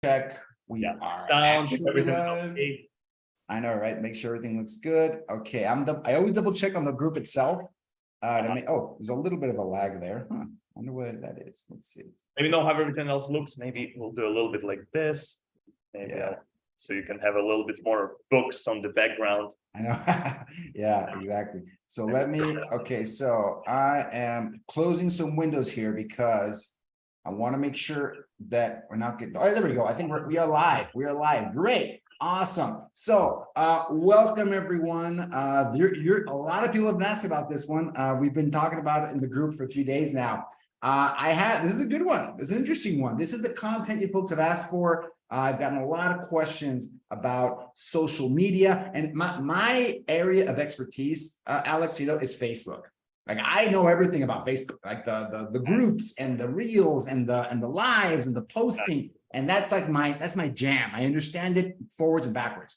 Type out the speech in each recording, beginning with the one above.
check. We Yeah. are Sound, actually everything live. okay. I know, right? Make sure everything looks good. Okay, I always double check on the group itself. To make there's a little bit of a lag there. Huh. Wonder what that is. Let's see. Maybe know how everything else looks. Maybe we'll do a little bit like this. Maybe Yeah. so you can have a little bit more books on the background. I know. Yeah, exactly. So let me, okay, so I am closing some windows here because I want to make sure that we're not getting, oh, there we go. I think we are live. We are live. Great. Awesome. So welcome everyone. A lot of people have asked about this one. We've been talking about it in the group for a few days now. This is a good one. This is an interesting one. This is the content you folks have asked for. I've gotten a lot of questions about social media, and my area of expertise, Alex, is Facebook. Like I know everything about Facebook, like the groups and the reels and the lives and the posting, and that's like my jam. I understand it forwards and backwards.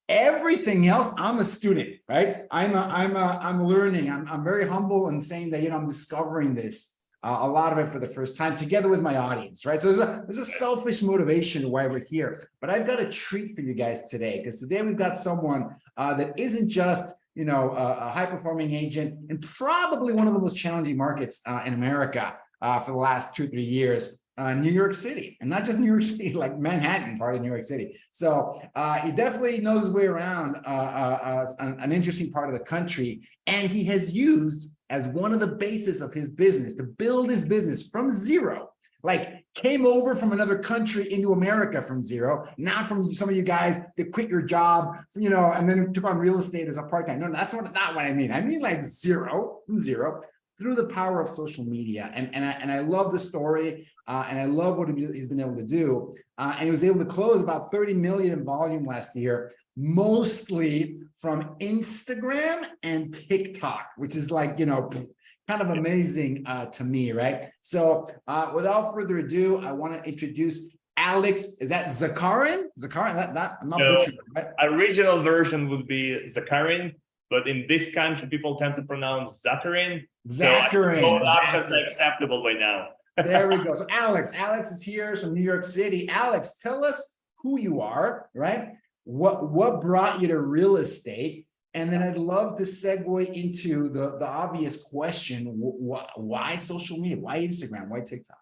Everything else, I'm a student, right? I'm learning. I'm very humble in saying that I'm discovering this. A lot of it for the first time together with my audience, right? So there's a selfish motivation why we're here, but I've got a treat for you guys today, because today we've got someone that isn't just a high performing agent in probably one of the most challenging markets in America for the last 2-3 years. New York City, and not just New York City, like Manhattan, part of New York City. So he definitely knows his way around an interesting part of the country, and he has used as one of the bases of his business to build his business from zero. Like came over from another country into America from zero, not from some of you guys that quit your job, and then took on real estate as a part-time. No, that's not what I mean. I mean like from zero. Through the power of social media. And I love the story, and I love what he's been able to do. And he was able to close about 30 million in volume last year, mostly from Instagram and TikTok, which is like, kind of amazing to me, right? So without further ado, I want to introduce Alex. Is that Zakharin? Zakharin? I'm not butchering, right? Original version would be Zakharin, but in this country, people tend to pronounce Zakharin. Zakharin. So that's acceptable by now. There we go. So Alex is here from New York City. Alex, tell us who you are, right? What brought you to real estate? And then I'd love to segue into the obvious question: why social media? Why Instagram? Why TikTok?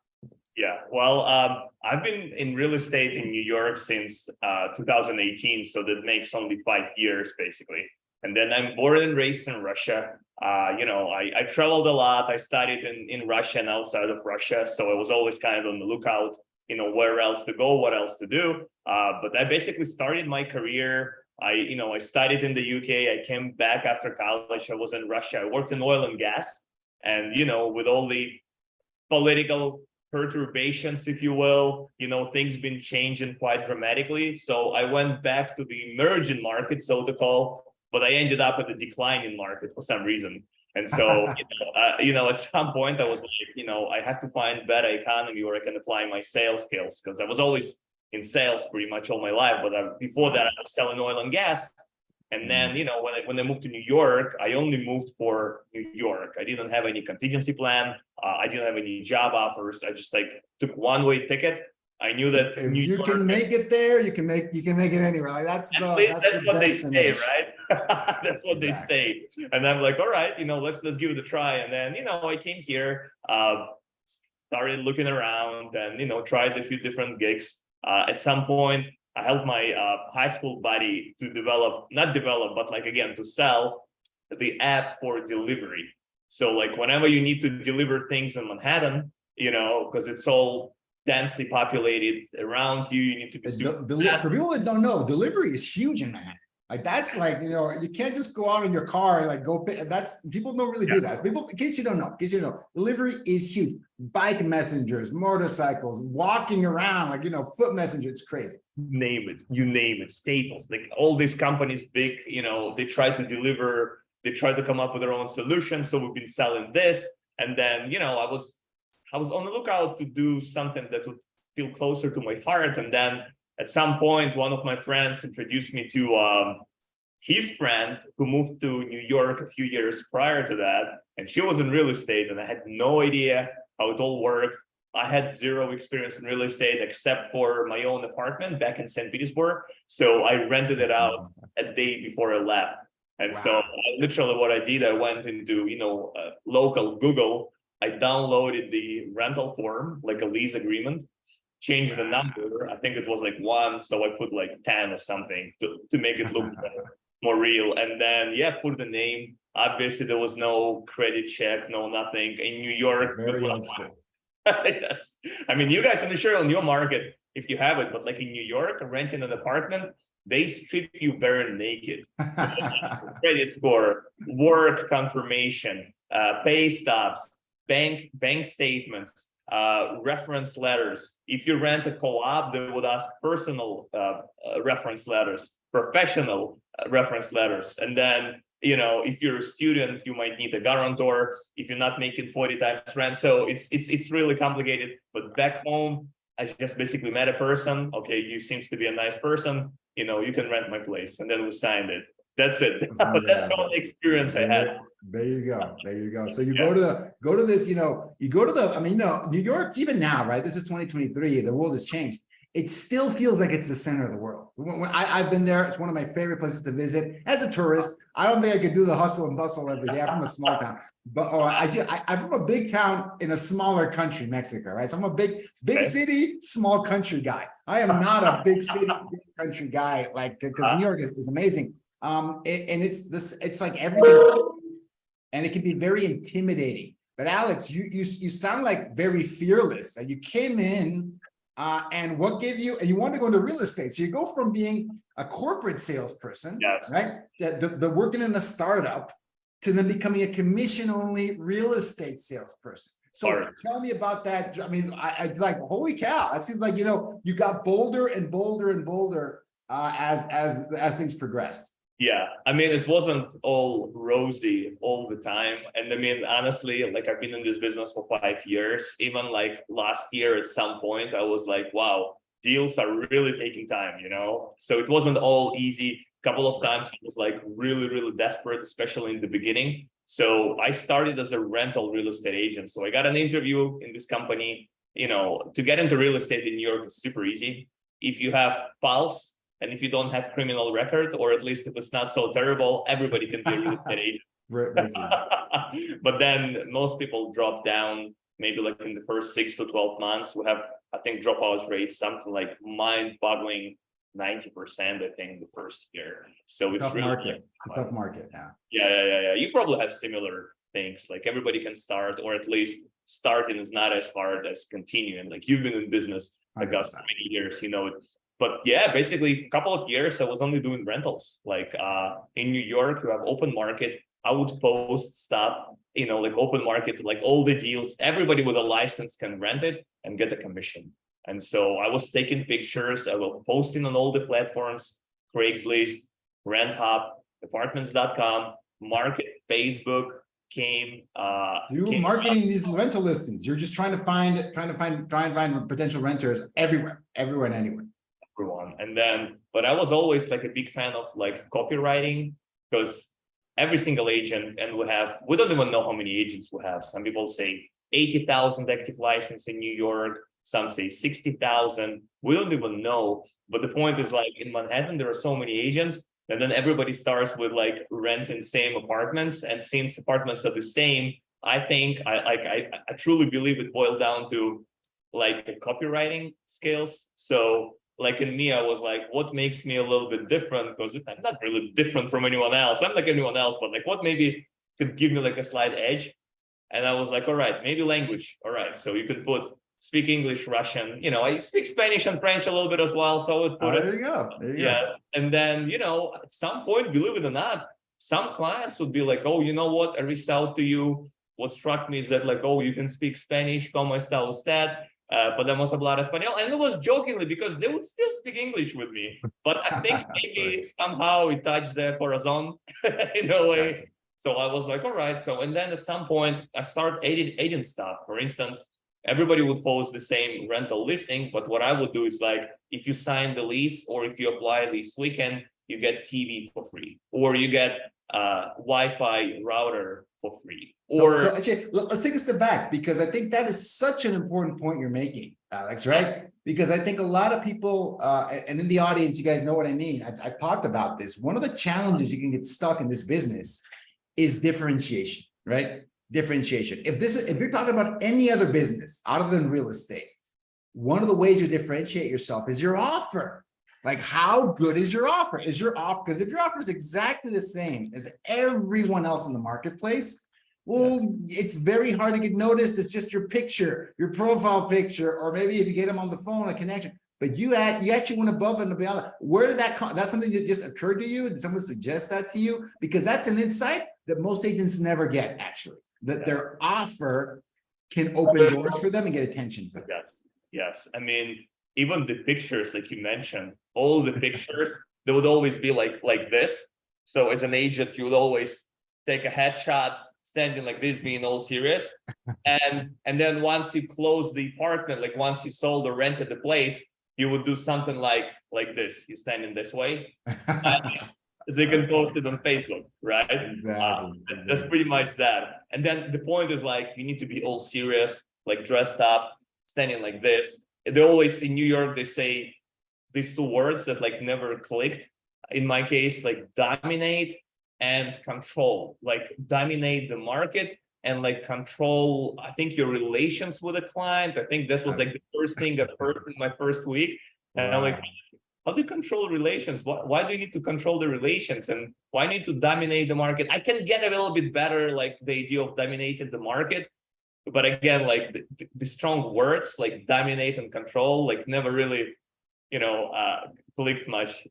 Yeah, well, I've been in real estate in New York since 2018, so that makes only 5 years basically. And then I'm born and raised in Russia. I traveled a lot. I studied in Russia and outside of Russia. So I was always kind of on the lookout, where else to go, what else to do. But I basically started my career. I studied in the UK. I came back after college. I was in Russia. I worked in oil and gas. And, with all the political perturbations, if you will, things been changing quite dramatically. So I went back to the emerging market, so to call. But I ended up at the declining market for some reason. And so, at some point I was like, I have to find better economy where I can apply my sales skills, because I was always in sales pretty much all my life. But before that, I was selling oil and gas. And then, when I moved to New York, I only moved for New York. I didn't have any contingency plan. I didn't have any job offers. I just took one-way ticket. I knew that if you can make it there, you can make it anywhere. Like that's what they say, right? That's what they say. And I'm like, all right, let's give it a try. And then, I came here, started looking around, and tried a few different gigs. At some point, I helped my high school buddy to to sell the app for delivery. So whenever you need to deliver things in Manhattan, because it's all densely populated around you, you need to be for people that don't know, delivery is huge in Manhattan. Like that's you can't just go out in your car and go pick. That's people don't really do that. People, in case you don't know, delivery is huge. Bike messengers, motorcycles, walking around, foot messenger. It's crazy. You name it, Staples, all these companies, big, they try to deliver, they try to come up with their own solutions. So we've been selling this, and then I was on the lookout to do something that would feel closer to my heart. And then at some point, one of my friends introduced me to his friend who moved to New York a few years prior to that. And she was in real estate, and I had no idea how it all worked. I had zero experience in real estate except for my own apartment back in St. Petersburg. So I rented it out a day before I left. And so Wow. literally what I did, I went into, local Google. I downloaded the rental form, like a lease agreement, changed the number. I think it was like 1, so I put like 10 or something to make it look more real. And then, put the name. Obviously, there was no credit check, no nothing. In New York, Very old school. yes. I mean, you guys, I'm sure on your market, if you have it, but like in New York, renting an apartment, they strip you bare naked. Credit score, work confirmation, pay stubs, bank statements, reference letters. If you rent a co-op, they would ask personal reference letters, professional reference letters, and then if you're a student, you might need a guarantor if you're not making 40 times rent. So it's really complicated. But back home, I just basically met a person. Okay, you seems to be a nice person. You can rent my place, and then we signed it. That's it. That's all the experience I had. There you go. There you go. So you go to this, you go to the, New York, even now, right? This is 2023. The world has changed. It still feels like it's the center of the world. When I've been there, it's one of my favorite places to visit. As a tourist, I don't think I could do the hustle and bustle every day. I'm from a small town, but I'm from a big town in a smaller country, Mexico, right? So I'm a big city, small country guy. I am not a big city, big country guy, like, because New York is amazing. And it's like everything's, and it can be very intimidating. But Alex, you sound like very fearless. You came in. And what gave you, and you want to go into real estate. So you go from being a corporate salesperson, right? The working in a startup to then becoming a commission-only real estate salesperson. So tell me about that. I mean, it's like, holy cow. It seems like, you got bolder and bolder and bolder as things progressed. Yeah, I mean, it wasn't all rosy all the time. And I mean, honestly, like I've been in this business for 5 years. Even like last year at some point, I was like, wow, deals are really taking time, So it wasn't all easy. A couple of times I was like really, really desperate, especially in the beginning. So I started as a rental real estate agent. So I got an interview in this company. To get into real estate in New York is super easy. If you have pulse, and if you don't have criminal record, or at least if it's not so terrible, everybody can be a real estate agent. But then most people drop down, maybe like in the first 6 to 12 months. We have, I think, dropout rates, something like mind-boggling 90%, I think, the first year. So it's really market. It's a tough market. Yeah. You probably have similar things. Like everybody can start, or at least starting is not as hard as continuing. Like you've been in business like us for many years, But yeah, basically a couple of years I was only doing rentals. Like in New York, you have open market. I would post stuff, like open market, like all the deals. Everybody with a license can rent it and get a commission. And so I was taking pictures. I was posting on all the platforms: Craigslist, RentHub, Apartments.com, Market, Facebook came. So you were marketing these rental listings. You're just trying to find potential renters everywhere and anywhere. And then, but I was always like a big fan of like copywriting, because every single agent, and we don't even know how many agents we have. Some people say 80,000 active license in New York. Some say 60,000. We don't even know. But the point is, like in Manhattan, there are so many agents, and then everybody starts with like renting same apartments. And since apartments are the same, I think I truly believe it boiled down to like the copywriting skills. So like in me, I was like, what makes me a little bit different? Because I'm not really different from anyone else. I'm like anyone else, but like what maybe could give me like a slight edge? And I was like, all right, maybe language. All right, so you could put speak English, Russian. I speak Spanish and French a little bit as well. So I would put there you go. And then, at some point, believe it or not, some clients would be like, oh, you know what? I reached out to you. What struck me is that like, oh, you can speak Spanish. ¿Cómo está usted? Podemos hablar español. And it was jokingly because they would still speak English with me. But I think maybe somehow it touched their corazon in a way. Gotcha. So I was like, all right. So, and then at some point I started aiding stuff. For instance, everybody would post the same rental listing. But what I would do is like, if you sign the lease or if you apply this weekend, you get TV for free, or you get Wi-Fi router for free, or So actually, let's take a step back, because I think that is such an important point you're making, Alex, right? Because I think a lot of people, and in the audience, you guys know what I mean. I've talked about this. One of the challenges you can get stuck in this business is differentiation, right? Differentiation. If you're talking about any other business other than real estate, one of the ways you differentiate yourself is your offer. Like, how good is your offer? Is your offer, because if your offer is exactly the same as everyone else in the marketplace, well, it's very hard to get noticed. It's just your picture, your profile picture, or maybe if you get them on the phone, a connection. But you actually went above and beyond that. Where did that come? That's something that just occurred to you? Did someone suggest that to you? Because that's an insight that most agents never get, actually. That their offer can open doors for them and get attention for them. Yes. I mean, even the pictures, like you mentioned, all the pictures, they would always be like this. So as an agent, you would always take a headshot, standing like this, being all serious. And then once you close the apartment, like once you sold or rented the place, you would do something like this. You standing this way. So you can post it on Facebook, right? Exactly. That's pretty much that. And then the point is, like, you need to be all serious, like dressed up, standing like this. They always, in New York, they say these two words that like never clicked. In my case, like dominate and control, like dominate the market and like control, I think, your relations with a client. I think this was like the first thing I heard in my first week. And I'm like, how do you control relations? Why do you need to control the relations? And why need to dominate the market? I can get a little bit better, like the idea of dominating the market. But again, like the strong words like dominate and control, like never really, clicked much.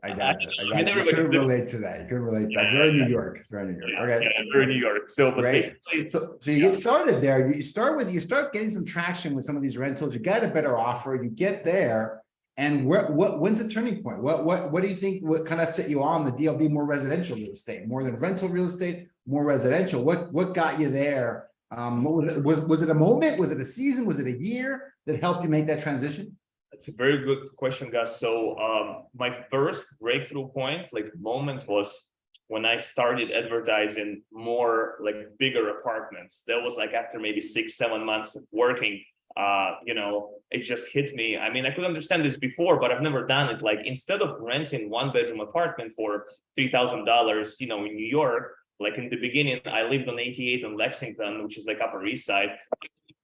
I got you. mean, You could relate to that. You could relate to that. It's very New York. It's very New York. Okay. Very New York. So, but Right. basically, So you get started there. You start getting some traction with some of these rentals. You got a better offer. You get there, and when's the turning point? What do you think? What kind of set you on the DLB? More residential real estate, more than rental real estate, more residential. What got you there? Was it a moment? Was it a season? Was it a year that helped you make that transition? it's a very good question, Gus. So my first breakthrough point, like moment, was when I started advertising more like bigger apartments. That was like after maybe 6-7 months of working. It just hit me. I mean, I could understand this before, but I've never done it. Like, instead of renting 1-bedroom apartment for $3,000, in New York, like in the beginning, I lived on 88 in Lexington, which is like Upper East Side,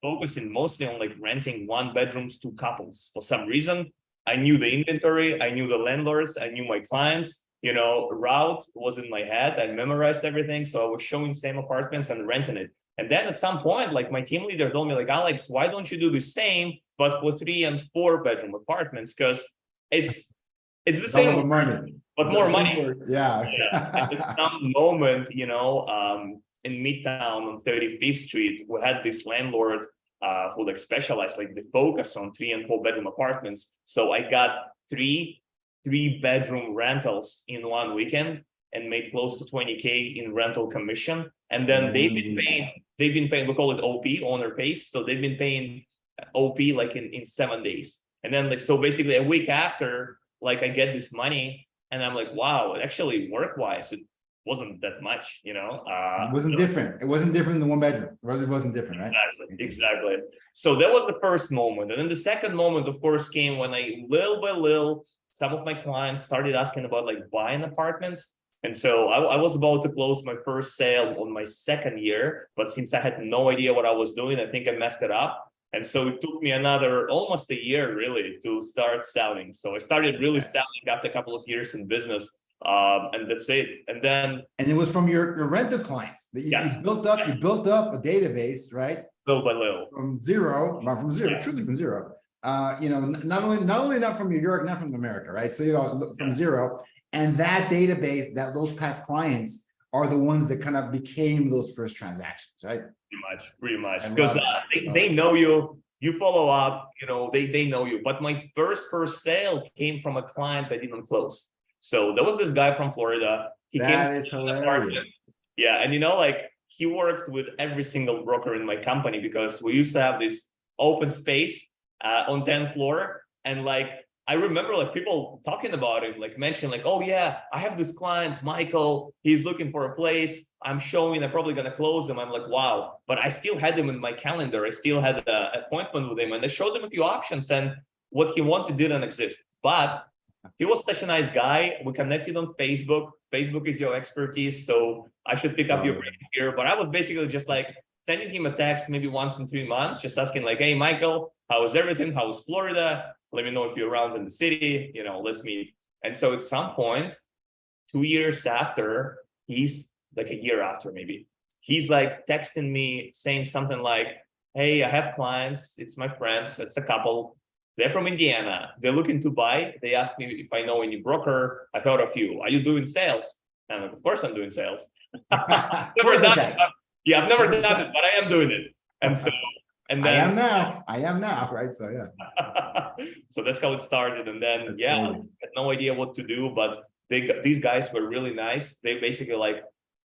focusing mostly on like renting 1-bedrooms to couples. For some reason, I knew the inventory, I knew the landlords, I knew my clients, route was in my head. I memorized everything. So I was showing same apartments and renting it. And then at some point, like my team leader told me, like, Alex, why don't you do the same, but for 3- and 4-bedroom apartments? Because it's the same money, but more money. Yeah. At some moment, in Midtown on 35th Street, we had this landlord who like specialized, like the focus on 3- and 4-bedroom apartments. So I got 3-bedroom rentals in one weekend and made close to 20K in rental commission. And then they've been paying, we call it OP, owner pays. So they've been paying OP like in 7 days. And then like, so basically a week after, like I get this money and I'm like, wow, actually work-wise, it wasn't that much, It wasn't different. It wasn't different than 1-bedroom. It wasn't different, right? Exactly. So that was the first moment. And then the second moment, of course, came when little by little, some of my clients started asking about like buying apartments. And so I was about to close my first sale on my second year, but since I had no idea what I was doing, I think I messed it up. And so it took me almost a year really to start selling. So I started really selling after a couple of years in business. And that's it. And it was from your rental clients that you built up. You built up a database, right? Little by little. From zero, truly from zero. Not only not from New York, not from America, right? So from zero. And that database, those past clients are the ones that kind of became those first transactions, right? Pretty much. Because they know you follow up, they know you. But my first sale came from a client that didn't close. So there was this guy from Florida. That is hilarious. Yeah, and he worked with every single broker in my company because we used to have this open space on 10th floor, and like I remember like people talking about him, like mentioning like, oh yeah, I have this client, Michael, he's looking for a place. I'm showing, I'm probably gonna close them. I'm like, wow, but I still had him in my calendar. I still had an appointment with him, and I showed him a few options, and what he wanted didn't exist. But he was such a nice guy. We connected on Facebook. Facebook is your expertise, so I should pick up your brain here. But I was basically just like sending him a text maybe once in 3 months, just asking like, hey, Michael, how is everything? How is Florida? Let me know if you're around in the city, let's meet. And so at some point, 2 years after, he's like a year after maybe, he's like texting me saying something like, hey, I have clients. It's my friends. It's a couple. They're from Indiana. They're looking to buy. They asked me if I know any broker. I thought of you. Are you doing sales? And I'm like, of course I'm doing sales. Never done it. Yeah, I've never done it, but I am doing it. And so, and then I am now, right? So yeah. So that's how it started. And then That's I crazy. had no idea what to do, but these guys were really nice. They basically like,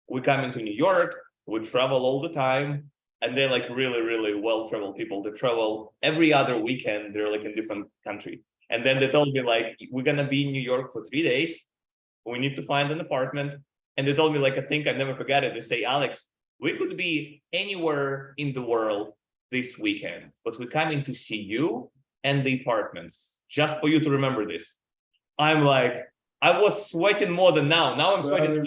we come into New York, we travel all the time, and they're like really, really well-traveled people. They travel every other weekend. They're like in different country. And then they told me like, we're gonna be in New York for 3 days. We need to find an apartment. And they told me like, I think I never forget it. They say, Alex, we could be anywhere in the world this weekend, but we're coming to see you and the apartments, just for you to remember this. I'm like, I was sweating more than now. Now I'm sweating.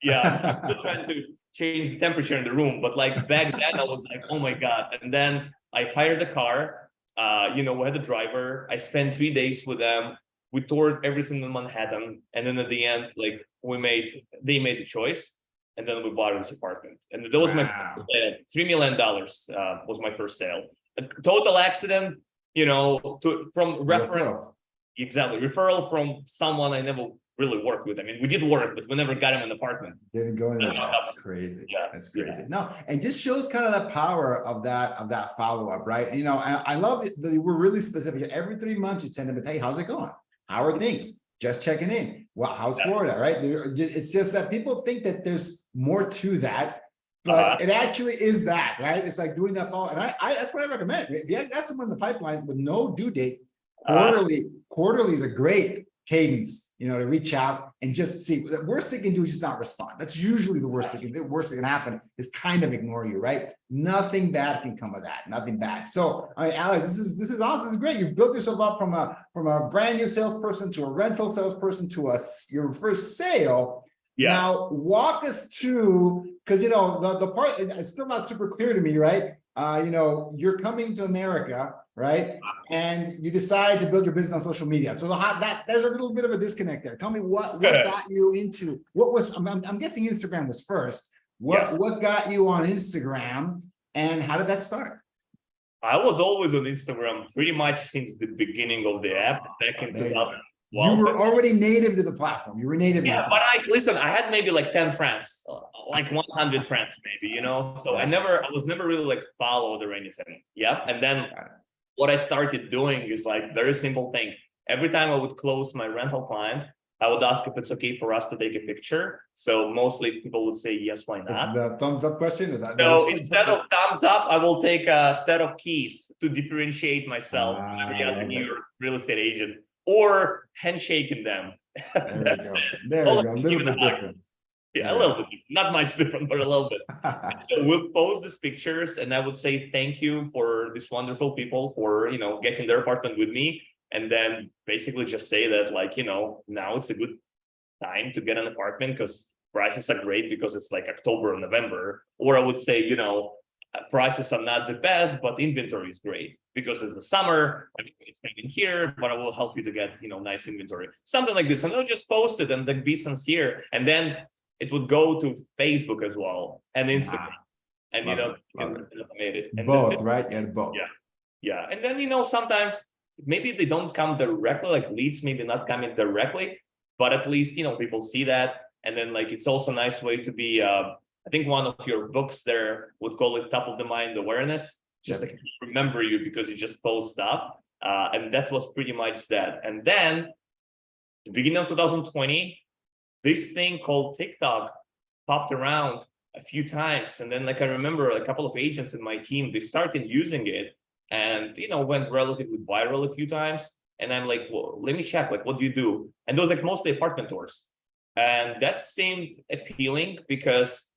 Yeah, I'm still trying to change the temperature in the room, but like back then I was like, oh my God. And then I hired a car, we had a driver. I spent 3 days with them. We toured everything in Manhattan. And then at the end, like they made the choice. And then we bought this apartment. And that was my $3 million was my first sale. A total accident, from reference. Exactly. Referral from someone I never really worked with. I mean, we did work, but we never got him an apartment. Didn't go in there. That's crazy. Yeah. That's crazy. No, and just shows kind of the power of that follow-up, right? And, I love it. We're really specific. Every 3 months you send them, hey, how's it going? How are things? Just checking in. Well, how's Florida, right? It's just that people think that there's more to that, but it actually is that, right? It's like doing that follow. And I that's what I recommend. If you got someone in the pipeline with no due date, quarterly is a great cadence, to reach out and just see. The worst they can do is just not respond. That's usually the worst thing. The worst thing can happen is kind of ignore you, right? Nothing bad can come of that. Nothing bad. So, I mean, Alex, this is awesome. This is great. You've built yourself up from a brand new salesperson to a rental salesperson to your first sale. Yeah. Now, walk us through, because the part it's still not super clear to me, right? You're coming to America, right? And you decide to build your business on social media. So there's a little bit of a disconnect there. Tell me what got you into I'm guessing Instagram was first. What got you on Instagram and how did that start? I was always on Instagram pretty much since the beginning of the app back in 2000. You were already native to the platform. You were native. Yeah, but I had maybe like 10 friends, like 100 friends, maybe, So I was never really like followed or anything. Yeah. And then what I started doing is like very simple thing. Every time I would close my rental client, I would ask if it's okay for us to take a picture. So mostly people would say, yes, why not? It's the thumbs up question. So instead of thumbs up, I will take a set of keys to differentiate myself every other New York real estate agent. Or handshaking them. There we go. A little bit different. Yeah, a little bit. Not much different, but a little bit. So we'll post these pictures and I would say thank you for these wonderful people for, getting their apartment with me. And then basically just say that like, now it's a good time to get an apartment because prices are great because it's like October or November. Or I would say, prices are not the best, but inventory is great because it's the summer. It's in here, but I will help you to get nice inventory, something like this. And I'll just post it and like be sincere, and then it would go to Facebook as well and Instagram, and made it. And both, then, right? And both. Yeah. And then sometimes maybe they don't come directly, like leads maybe not coming directly, but at least people see that, and then like it's also a nice way to be. I think one of your books there would call it top of the mind awareness, just like remember you because you just post stuff. And that was pretty much that. And then the beginning of 2020, this thing called TikTok popped around a few times. And then like I remember a couple of agents in my team, they started using it and went relatively viral a few times. And I'm like, well, let me check, like, what do you do? And those like mostly apartment tours. And that seemed appealing because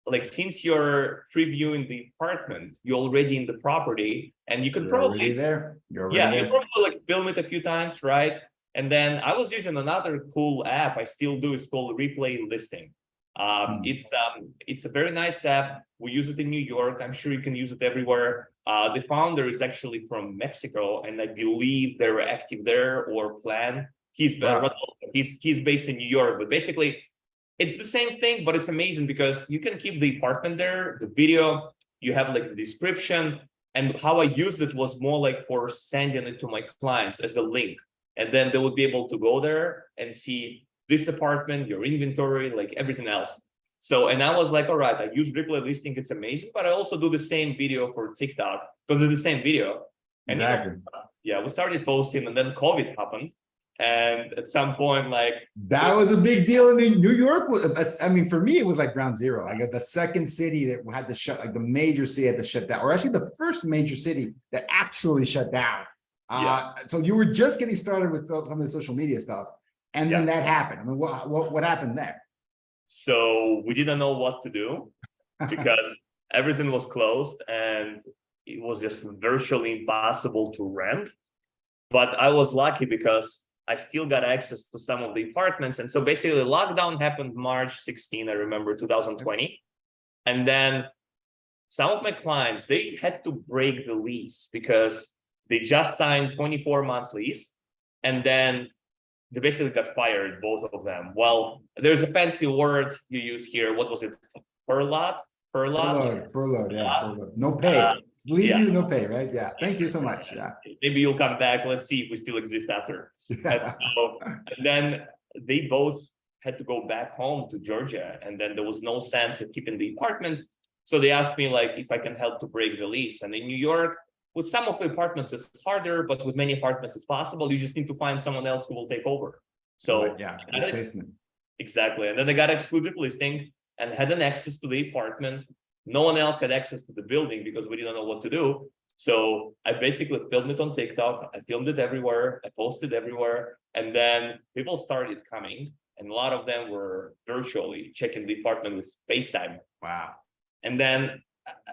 like since you're previewing the apartment, you're already in the property and you can You're already probably, there. You're yeah, already you there. probably like film it a few times, right? And then I was using another cool app I still do. It's called Replay Listing. It's a very nice app. We use it in New York. I'm sure you can use it everywhere. The founder is actually from Mexico, and I believe they're active there or plan. Wow. He's based in New York, but basically it's the same thing, but it's amazing because you can keep the apartment there, the video, you have like the description, and how I used it was more like for sending it to my clients as a link. And then they would be able to go there and see this apartment, your inventory, like everything else. So, and I was like, all right, I use replay listing, it's amazing, but I also do the same video for TikTok because it's the same video. And Exactly. yeah, we started posting and then COVID happened. And at some point, like that was a big deal in New York. I mean, for me, it was like ground zero. I got the second city that had to shut, like the major city had to shut down, or actually the first major city that actually shut down. So you were just getting started with some of the social media stuff, and then that happened. I mean, what happened there? So we didn't know what to do because everything was closed and it was just virtually impossible to rent. But I was lucky because I still got access to some of the apartments. And so basically lockdown happened March 16, I remember 2020. And then some of my clients, they had to break the lease because they just signed 24 months lease. And then they basically got fired, both of them. Well, there's a fancy word you use here. What was it? Furloughed? Furloughed, yeah, furloughed. No pay. Leave you no pay, right? Yeah. Thank you so much. Yeah. Maybe you'll come back. Let's see if we still exist after. And then they both had to go back home to Georgia, and then there was no sense of keeping the apartment. So they asked me like if I can help to break the lease. And in New York, with some of the apartments, it's harder, but with many apartments, it's possible. You just need to find someone else who will take over. So yeah, replacement. Exactly. And then they got exclusive listing and had an access to the apartment. No one else had access to the building because we didn't know what to do. So I basically filmed it on TikTok. I filmed it everywhere. I posted everywhere. And then people started coming. And a lot of them were virtually checking the apartment with FaceTime. Wow. And then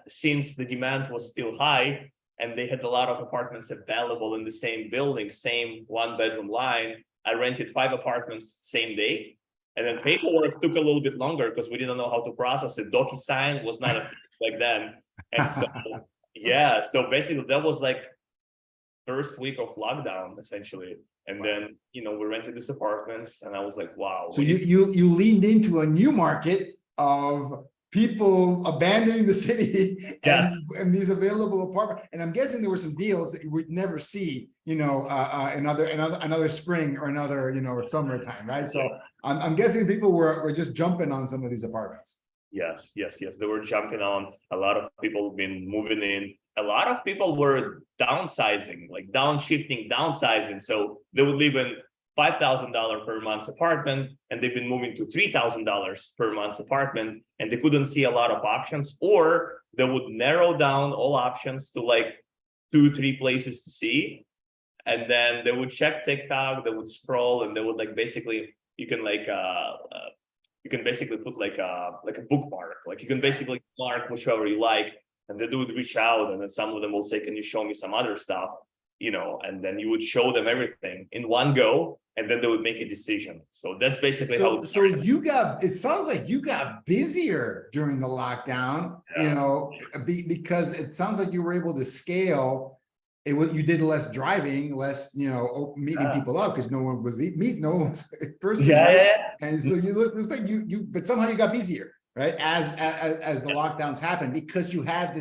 since the demand was still high and they had a lot of apartments available in the same building, same 1-bedroom line, I rented 5 apartments same day. And then paperwork took a little bit longer because we didn't know how to process it. DocuSign was not a thing like then. And so, yeah, so basically that was like first week of lockdown, essentially. And then, we rented these apartments and I was like, wow. So you leaned into a new market of people abandoning the city and these available apartments. And I'm guessing there were some deals that you would never see, another spring or another, or summertime, right? So I'm guessing people were just jumping on some of these apartments. Yes. They were jumping on. A lot of people have been moving in. A lot of people were downsizing, like downsizing. So they would live in $5,000 per month apartment, and they've been moving to $3,000 per month apartment, and they couldn't see a lot of options, or they would narrow down all options to like 2-3 places to see. And then they would check TikTok, they would scroll, and they would like basically, you can basically put like a bookmark, like you can basically mark whichever you like, and they would reach out, and then some of them will say, can you show me some other stuff? And then you would show them everything in one go, and then they would make a decision. So that's basically how. So it sounds like you got busier during the lockdown, because it sounds like you were able to scale. You did less driving, less, meeting people up because no one was no one was in person. Right? And so it looks like but somehow you got busier, right? As the lockdowns happened, because you had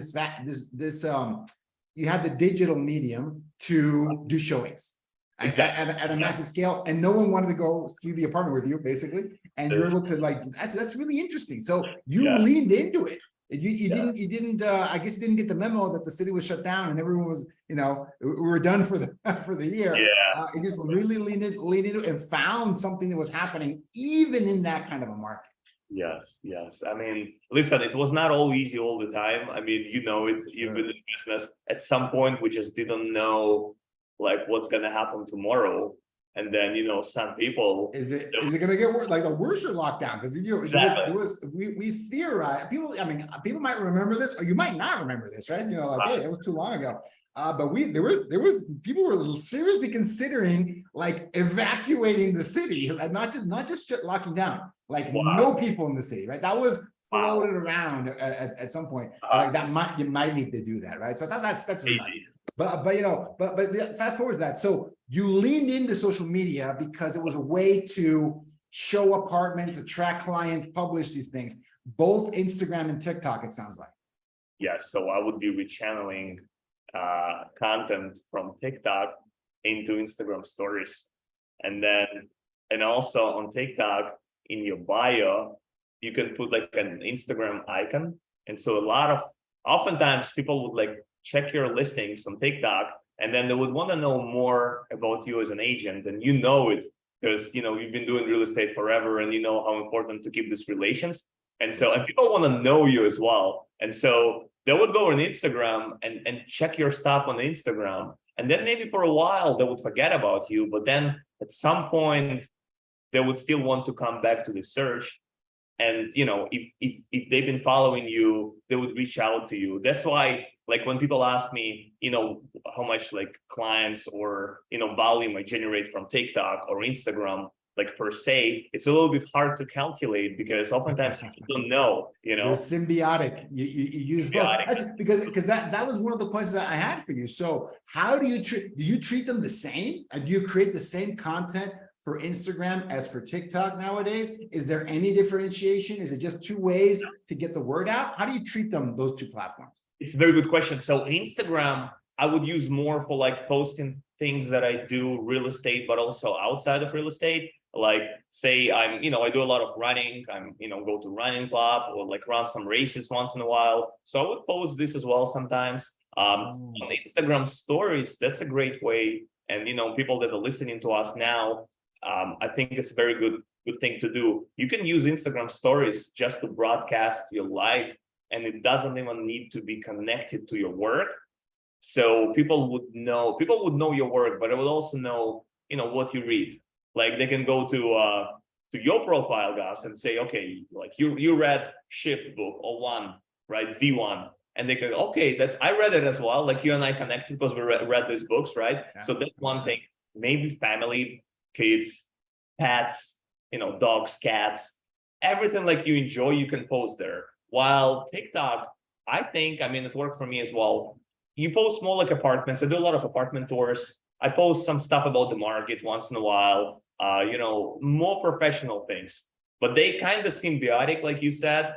you had the digital medium to do showings at a massive scale, and no one wanted to go see the apartment with you, basically. And you're able to that's really interesting. So you leaned into it. You didn't I guess you didn't get the memo that the city was shut down and everyone was, we were done for the year. You just really leaned into it and found something that was happening even in that kind of a market. Yes. I mean, listen, it was not all easy all the time. I mean, you've been in business. At some point, we just didn't know like what's gonna happen tomorrow. And then, you know, some people Is it gonna get worse, like a worse lockdown? Because Exactly. we theorize, people, I mean, people might remember this, or you might not remember this, right? You know, like, hey, it was too long ago. But there was people were seriously considering like evacuating the city, and not just locking down, like Wow. no people in the city, right? That was Wow. floated around at some point. Uh-huh. Like you might need to do that, right? So that's just nuts. Maybe. But you know, but fast forward to that. So you leaned into social media because it was a way to show apartments, attract clients, publish these things, both Instagram and TikTok, it sounds like. Yes, so I would be rechanneling content from TikTok into Instagram stories. And then, and also on TikTok, in your bio, you can put like an Instagram icon. And so oftentimes people would like check your listings on TikTok, and then they would want to know more about you as an agent. And you know it because, you know, you've been doing real estate forever and you know how important to keep these relations. And so, and people want to know you as well. And so they would go on Instagram and check your stuff on Instagram. And then maybe for a while they would forget about you, but then at some point they would still want to come back to the search. And, you know, if they've been following you, they would reach out to you. That's why, like, when people ask me, you know, how much like clients or, you know, volume I generate from TikTok or Instagram, like per se, it's a little bit hard to calculate because oftentimes people don't know, you They're know. symbiotic. You use both. That's because that was one of the questions that I had for you. So how do you treat them the same? Do you create the same content for Instagram as for TikTok nowadays? Is there any differentiation? Is it just two ways to get the word out? How do you treat them, those two platforms? It's a very good question. So Instagram, I would use more for like posting things that I do real estate, but also outside of real estate. Like say I do a lot of running, go to running club or like run some races once in a while. So I would post this as well sometimes. On Instagram stories, that's a great way. And, you know, people that are listening to us now, I think it's a very good thing to do. You can use Instagram stories just to broadcast your life, and it doesn't even need to be connected to your work. So people would know your work, but it would also know, you know, what you read. Like they can go to your profile, Gus, and say, okay, like you read Shift book or one, right? V1. And they can, okay, I read it as well. Like you and I connected because we read these books, right? Yeah, so that's one thing. Maybe family, kids, pets, you know, dogs, cats, everything like you enjoy, you can post there. While TikTok, I think, it worked for me as well. You post more like apartments. I do a lot of apartment tours. I post some stuff about the market once in a while, more professional things, but they kind of symbiotic, like you said,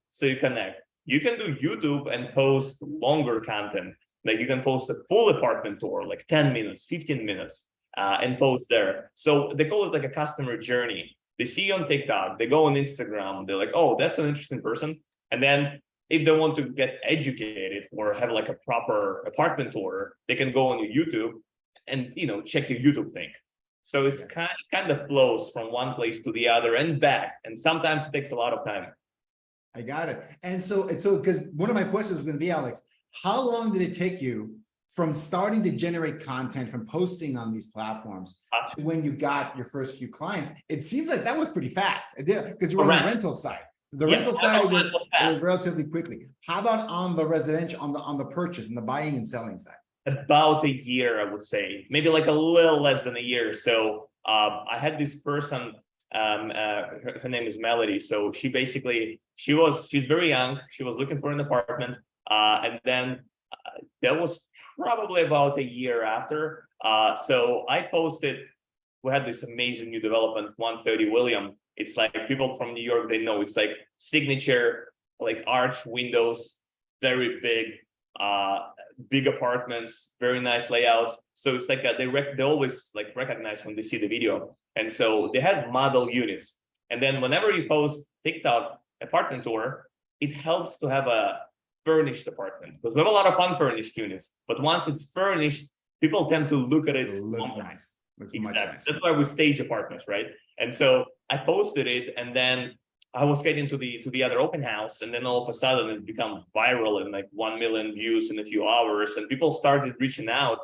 so you connect. You can do YouTube and post longer content. Like you can post a full apartment tour, like 10 minutes, 15 minutes, and post there. So they call it like a customer journey. They see you on TikTok, they go on Instagram, they're like, oh, that's an interesting person. And then if they want to get educated or have like a proper apartment tour, they can go on your YouTube and, check your YouTube thing. So it's kind of flows from one place to the other and back. And sometimes it takes a lot of time. I got it. And so because one of my questions was going to be, Alex, how long did it take you from starting to generate content, from posting on these platforms to when you got your first few clients? It seems like that was pretty fast because you were on the rental side. The rental side was relatively quickly. How about on the residential, on the purchase and the buying and selling side? About a year, I would say, maybe like a little less than a year. So I had this person, her name is Melody. So she's very young. She was looking for an apartment. And then that was probably about a year after. So I posted, we had this amazing new development, 130 William. It's like people from New York, they know it's like signature, like arch windows, very big apartments, very nice layouts. So it's like they always like recognize when they see the video. And so they had model units. And then whenever you post TikTok apartment tour, it helps to have a furnished apartment because we have a lot of unfurnished units. But once it's furnished, people tend to look at it. It looks nice. Looks exactly. Much nicer. That's why we stage apartments, right? And so I posted it, and then I was getting to the other open house, and then all of a sudden it became viral and like 1 million views in a few hours, and people started reaching out.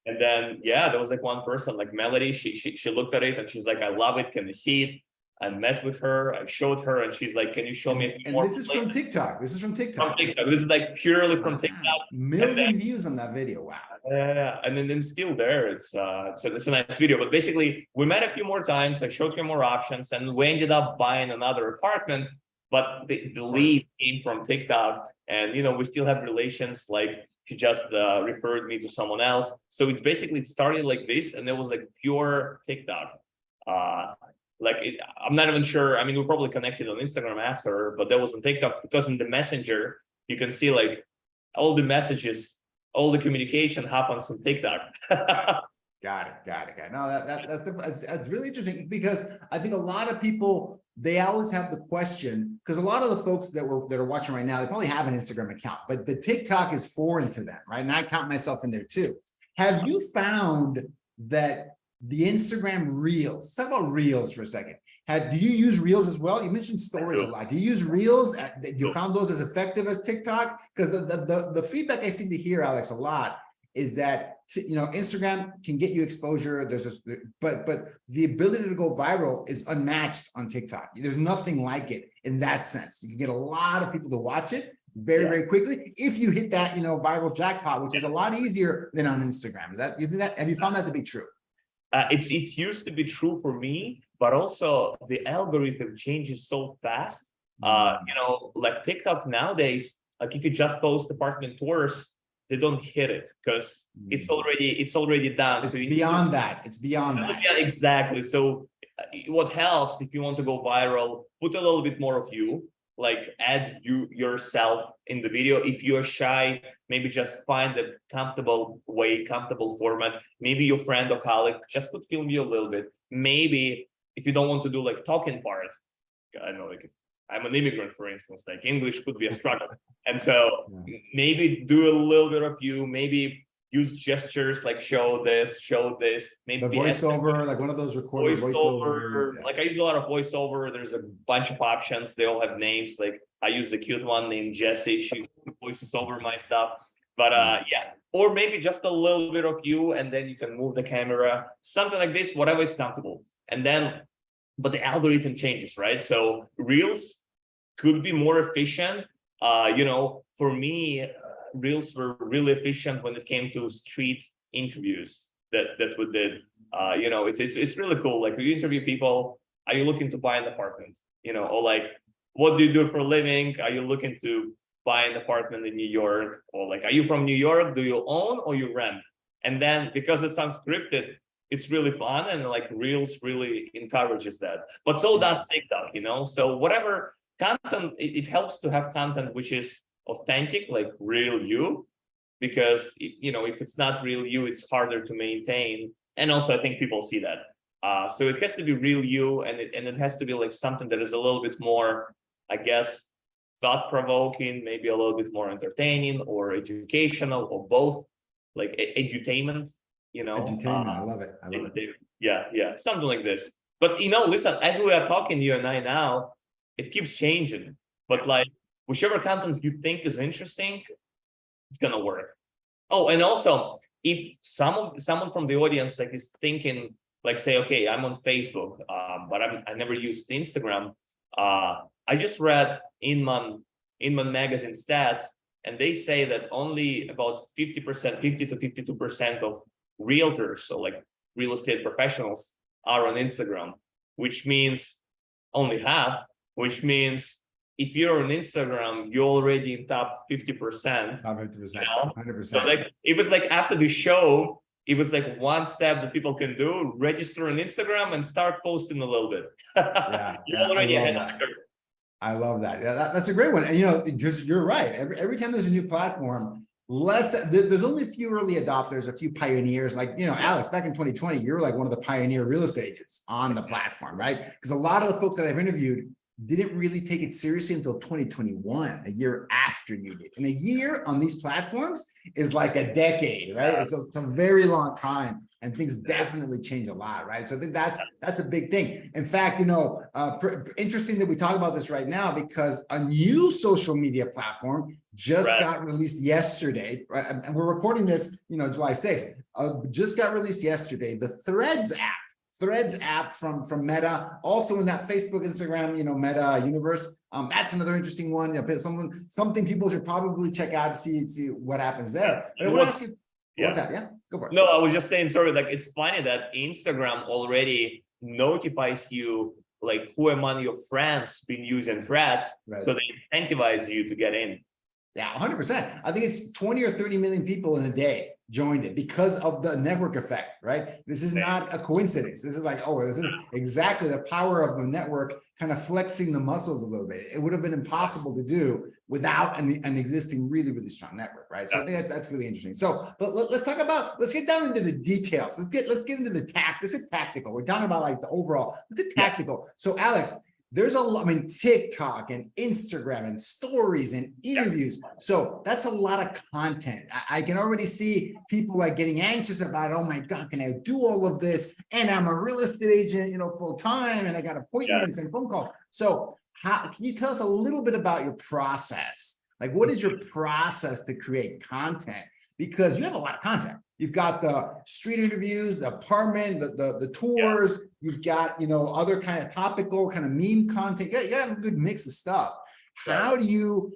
And then there was like one person, like Melody, she looked at it and she's like, I love it, can you see it? I met with her, I showed her, and she's like, can you show me a few And more this is from TikTok. This is from TikTok. This is like purely from TikTok. Million views on that video. Wow. Yeah, and then still there. It's a nice video. But basically, we met a few more times. I showed her more options, and we ended up buying another apartment. But the lead came from TikTok, and we still have relations. Like she just referred me to someone else. So it basically started like this, and it was like pure TikTok. I'm not even sure. I mean, we probably connected on Instagram after, but that was on TikTok, because in the Messenger you can see like all the messages, all the communication happens on TikTok. Got it. No, that's really interesting, because I think a lot of people, they always have the question, because a lot of the folks that are watching right now, they probably have an Instagram account, but TikTok is foreign to them, right? And I count myself in there too. Have you found that the Instagram Reels, let's talk about Reels for a second. Do you use Reels as well? You mentioned stories a lot. Do you use Reels? You found those as effective as TikTok? Because the feedback I seem to hear, Alex, a lot is that Instagram can get you exposure. But the ability to go viral is unmatched on TikTok. There's nothing like it in that sense. You can get a lot of people to watch it very quickly if you hit that viral jackpot, which is a lot easier than on Instagram. Have you found that to be true? It's used to be true for me, but also the algorithm changes so fast. Like TikTok nowadays, like if you just post apartment tours, they don't hit it because it's already done. It's beyond that. It's beyond that. Yeah, exactly. So what helps if you want to go viral, put a little bit more of you, like add yourself in the video. If you're shy, maybe just find a comfortable format. Maybe your friend or colleague just could film you a little bit. Maybe if you don't want to do like talking part, I know, like I'm an immigrant, for instance, like English could be a struggle. And so maybe do a little bit of you, maybe use gestures, like show this, maybe the voiceover, like one of those recorded voiceovers. Like I use a lot of voiceover. There's a bunch of options. They all have names. Like I use the cute one named Jessie. She voices over my stuff. But or maybe just a little bit of you, and then you can move the camera, something like this, whatever is comfortable. And then, but the algorithm changes, right? So Reels could be more efficient. For me, Reels were really efficient when it came to street interviews that we did. It's really cool. Like you interview people, are you looking to buy an apartment? Or like, what do you do for a living? Are you looking to buy an apartment in New York? Or like, are you from New York? Do you own or you rent? And then because it's unscripted, it's really fun, and like Reels really encourages that. But so does TikTok, So whatever content, it helps to have content which is authentic, like real you, because if it's not real you, it's harder to maintain. And also I think people see that. So it has to be real you, and it has to be like something that is a little bit more, I guess, thought-provoking, maybe a little bit more entertaining or educational, or both, like edutainment, Edutainment, I love it. Yeah, something like this. But listen, as we are talking, you and I now, it keeps changing. But like whichever content you think is interesting, it's gonna work. Oh, and also if someone from the audience like is thinking, like say, okay, I'm on Facebook, but I never used Instagram. I just read Inman magazine stats, and they say that only about 50% to 52% of realtors, so like real estate professionals, are on Instagram, which means only half, which means if you're on Instagram, you're already in top 50%. Top 50%, 100%. So like it was like after the show, it was like one step that people can do: register on Instagram and start posting a little bit. You're already ahead of the curve. I love that. Yeah, that's a great one. And just you're right. Every time there's a new platform, there's only a few early adopters, a few pioneers. Like Alex, back in 2020, you were like one of the pioneer real estate agents on the platform, right? Because a lot of the folks that I've interviewed didn't really take it seriously until 2021, a year after you did. And a year on these platforms is like a decade, right? It's a very long time. and things definitely change a lot, right? So I think that's a big thing. In fact, interesting that we talk about this right now, because a new social media platform just got released yesterday, right? And we're recording this, July 6th, just got released yesterday, the Threads app from Meta, also in that Facebook, Instagram, Meta universe. That's another interesting one. Something people should probably check out to see what happens there. But I want to ask you, what's that? Yeah, go for it. No, I was just saying, sorry, like it's funny that Instagram already notifies you like who among your friends been using Threads, so they incentivize you to get in. Yeah, 100%. I think it's 20 or 30 million people in a day joined it because of the network effect, right? This is not a coincidence. This is like, this is exactly the power of the network kind of flexing the muscles a little bit. It would have been impossible to do without an existing really, really strong network, right? So I think that's really interesting. So let's get down into the details. Let's get into the This is tactical. We're talking about like the overall, the tactical. So Alex, there's a lot, TikTok and Instagram and stories and interviews. So that's a lot of content. I can already see people like getting anxious about, oh my God, can I do all of this? And I'm a real estate agent, full time, and I got appointments and phone calls. So can you tell us a little bit about your process? Like, what is your process to create content? Because you have a lot of content. You've got the street interviews, the apartment, the tours. You've got, other kind of topical kind of meme content. You got a good mix of stuff. How do you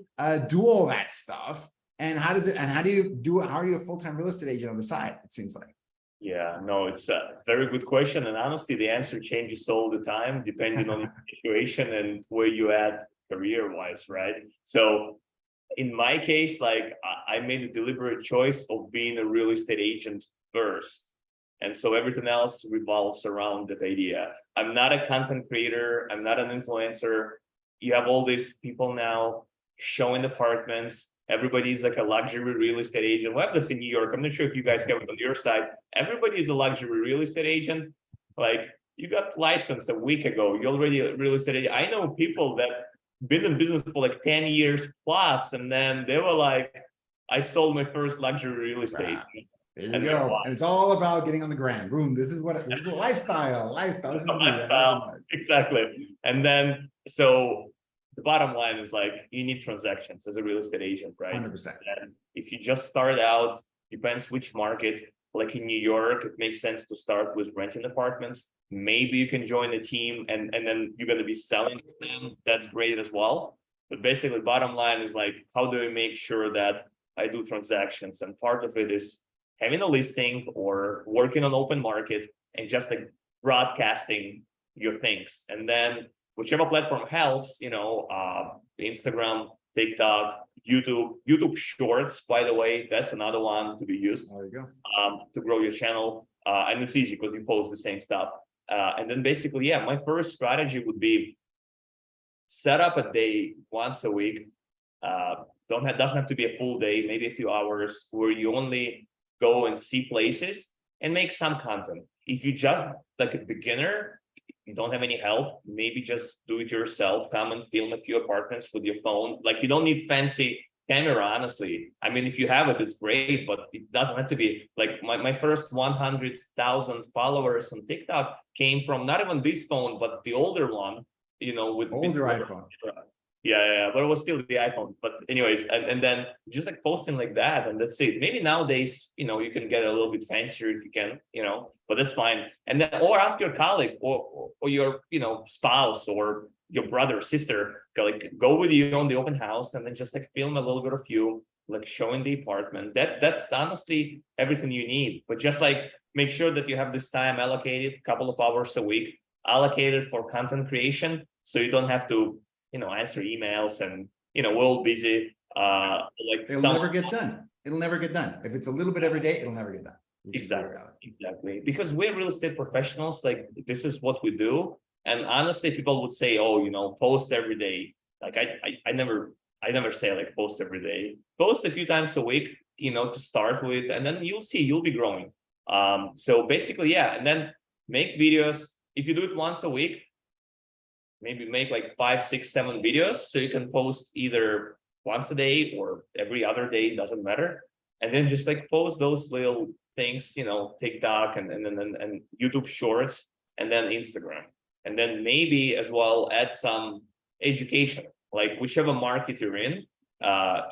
do all that stuff? And how do you do it? How are you a full-time real estate agent on the side? It seems like. Yeah, no, it's a very good question. And honestly, the answer changes all the time, depending on the situation and where you're at career-wise, right? So in my case, like I made a deliberate choice of being a real estate agent first. And so everything else revolves around that idea. I'm not a content creator. I'm not an influencer. You have all these people now showing apartments. Everybody's like a luxury real estate agent. We have this in New York. I'm not sure if you guys have it on your side. Everybody is a luxury real estate agent. Like you got licensed a week ago. You're already a real estate agent. I know people that been in business for like 10 years plus, and then they were like, I sold my first luxury real estate. There you go. And it's all about getting on the gram. Boom. This is the lifestyle. This is lifestyle. Exactly. And then, so the bottom line is like, you need transactions as a real estate agent, right? 100%. And if you just start out, depends which market. Like in New York, it makes sense to start with renting apartments. Maybe you can join a team and then you're going to be selling to them. That's great as well. But basically, bottom line is like, how do I make sure that I do transactions? And part of it is having a listing or working on open market and just like broadcasting your things. And then whichever platform helps, Instagram, TikTok, YouTube Shorts, by the way, that's another one to be used. There you go. To grow your channel. And it's easy because you post the same stuff. And then basically, my first strategy would be set up a day once a week. Doesn't have to be a full day, maybe a few hours, where you only go and see places and make some content. If you just like a beginner, you don't have any help, maybe just do it yourself. Come and film a few apartments with your phone. Like you don't need fancy camera, honestly. I mean, if you have it, it's great, but it doesn't have to be. Like my first 100,000 followers on TikTok came from not even this phone, but the older one, with older iPhone. Yeah, but it was still the iPhone. But anyways, and then just like posting like that, and that's it. Maybe nowadays, you can get a little bit fancier if you can, but that's fine. And then, or ask your colleague or your, spouse or your brother, sister, like go with you on the open house and then just like film a little bit of you, like showing the apartment. That's honestly everything you need. But just like make sure that you have this time allocated, a couple of hours a week, allocated for content creation, so you don't have to answer emails and we're all busy. It'll never get done. If it's a little bit every day, it'll never get done. Exactly. Because we're real estate professionals, like this is what we do. And honestly, people would say, oh, post every day. Like I never say like post every day. Post a few times a week, to start with, and then you'll be growing. So basically, and then make videos. If you do it once a week, maybe make like 5, 6, 7 videos, so you can post either once a day or every other day, doesn't matter. And then just like post those little things, TikTok and YouTube Shorts, and then Instagram, and then maybe as well add some education, like whichever market you're in.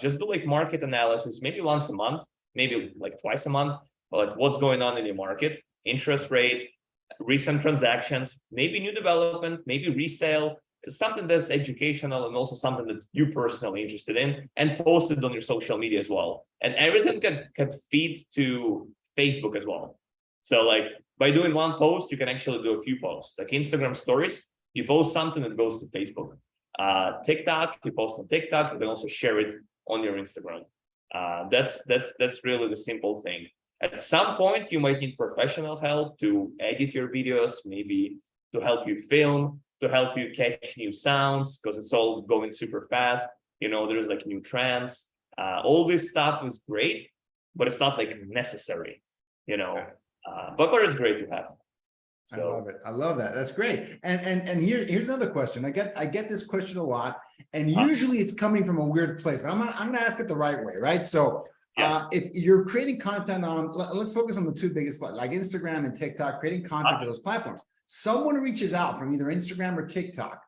Just do like market analysis, maybe once a month, maybe like twice a month, like what's going on in your market, interest rate, recent transactions, maybe new development, maybe resale, something that's educational and also something that you personally interested in, and post it on your social media as well. And everything can feed to Facebook as well. So like by doing one post, you can actually do a few posts. Like Instagram stories, you post something that goes to Facebook. TikTok, you post on TikTok, you can also share it on your Instagram. That's really the simple thing. At some point, you might need professional help to edit your videos, maybe to help you film, to help you catch new sounds, because it's all going super fast. There's like new trends. All this stuff is great, but it's not like necessary, but it's great to have. I love it. I love that. That's great. And here's another question. I get this question a lot, and usually it's coming from a weird place, but I'm gonna ask it the right way, right? So if you're creating content on, let's focus on the two biggest, like Instagram and TikTok, creating content for those platforms. Someone reaches out from either Instagram or TikTok.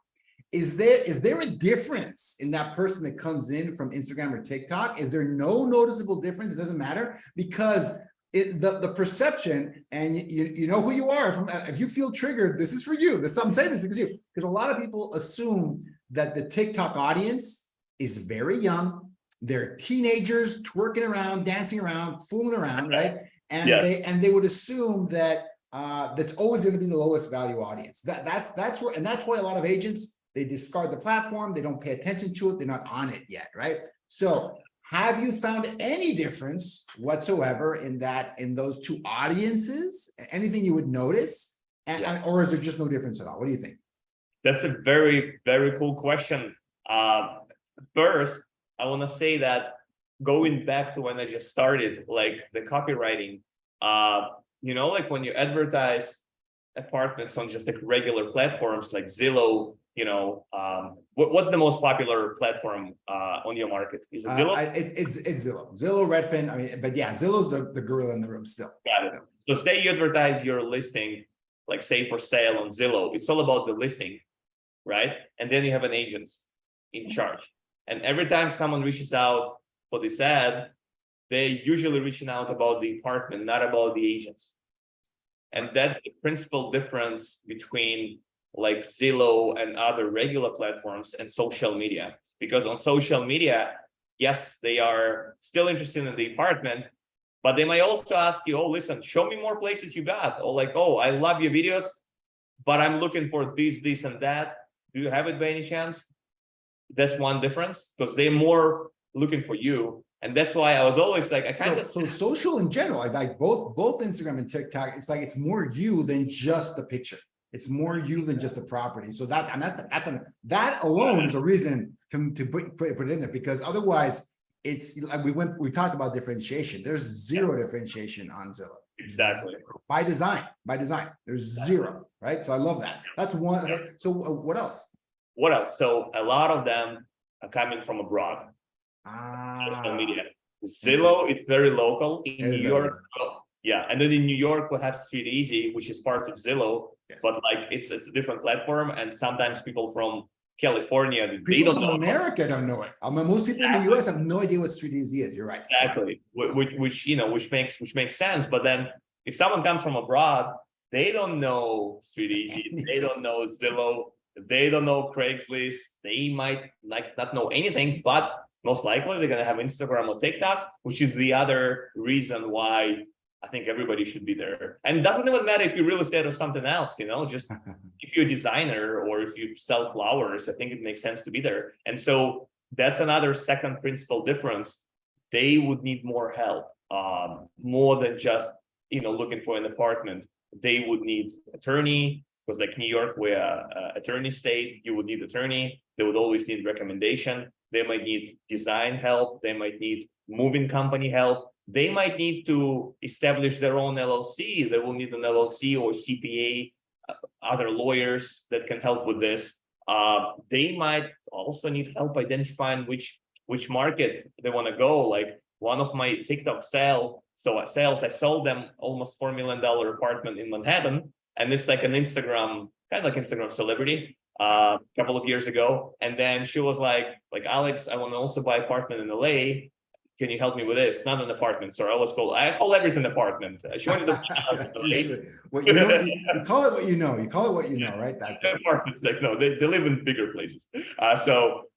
Is there a difference in that person that comes in from Instagram or TikTok? Is there no noticeable difference? It doesn't matter, because the perception, and you know who you are. If you feel triggered, this is for you. I'm saying this because a lot of people assume that the TikTok audience is very young. They're teenagers twerking around, dancing around, fooling around, right? And they would assume that that's always going to be the lowest value audience. That's why a lot of agents, they discard the platform. They don't pay attention to it. They're not on it yet, right? So have you found any difference whatsoever in those two audiences? Anything you would notice? Or is there just no difference at all? What do you think? That's a very, very cool question. First, I want to say that going back to when I just started, like the copywriting, like when you advertise apartments on just like regular platforms like Zillow, what's the most popular platform on your market? Is it Zillow? It's Zillow, Redfin. I mean, but yeah, Zillow's the gorilla in the room still. Got it. So say you advertise your listing, like say for sale on Zillow, it's all about the listing, right? And then you have an agent in charge. And every time someone reaches out for this ad, they're usually reaching out about the apartment, not about the agents. And that's the principal difference between like Zillow and other regular platforms and social media. Because on social media, yes, they are still interested in the apartment, but they might also ask you, oh, listen, show me more places you got. Or like, oh, I love your videos, but I'm looking for this, and that. Do you have it by any chance? That's one difference, because they're more looking for you. And that's why I was always like, So social in general, like both Instagram and TikTok, it's like it's more you than just the picture. It's more you than just the property. So that alone is a reason to put it in there, because otherwise it's like we talked about differentiation. There's zero differentiation on Zillow. Exactly. By design, there's zero, right? So I love that. That's one. Okay. So what else? What else? So a lot of them are coming from abroad. Social media. Zillow is very local in New York. Yeah, and then in New York we have Street Easy, which is part of Zillow, but like it's a different platform, and sometimes people from California, they don't know. America don't know it. I mean, most people in the US have no idea what Street Easy is. You're right. Exactly, which makes sense. But then if someone comes from abroad, they don't know Street Easy, they don't know Zillow, they don't know Craigslist, they might like not know anything, but most likely they're gonna have Instagram or TikTok, which is the other reason why I think everybody should be there. And it doesn't even matter if you're real estate or something else, just if you're a designer or if you sell flowers, I think it makes sense to be there. And so that's another second principal difference. They would need more help, more than just, looking for an apartment. They would need attorney, because like New York, we're attorney state, you would need attorney. They would always need recommendation. They might need design help. They might need moving company help. They might need to establish their own LLC. They will need an LLC or CPA, other lawyers that can help with this. They might also need help identifying which market they want to go. Like one of my TikTok So I sold them almost $4 million apartment in Manhattan. And it's like an Instagram, kind of like Instagram celebrity, a couple of years ago. And then she was like, Alex, I want to also buy apartment in LA. Can you help me with this? Not an apartment. Sorry, I call everything apartment. She wanted to That's usually what you know. You call it what you know. You call it what you know, right? That's it. Apartments. Like, no, they live in bigger places.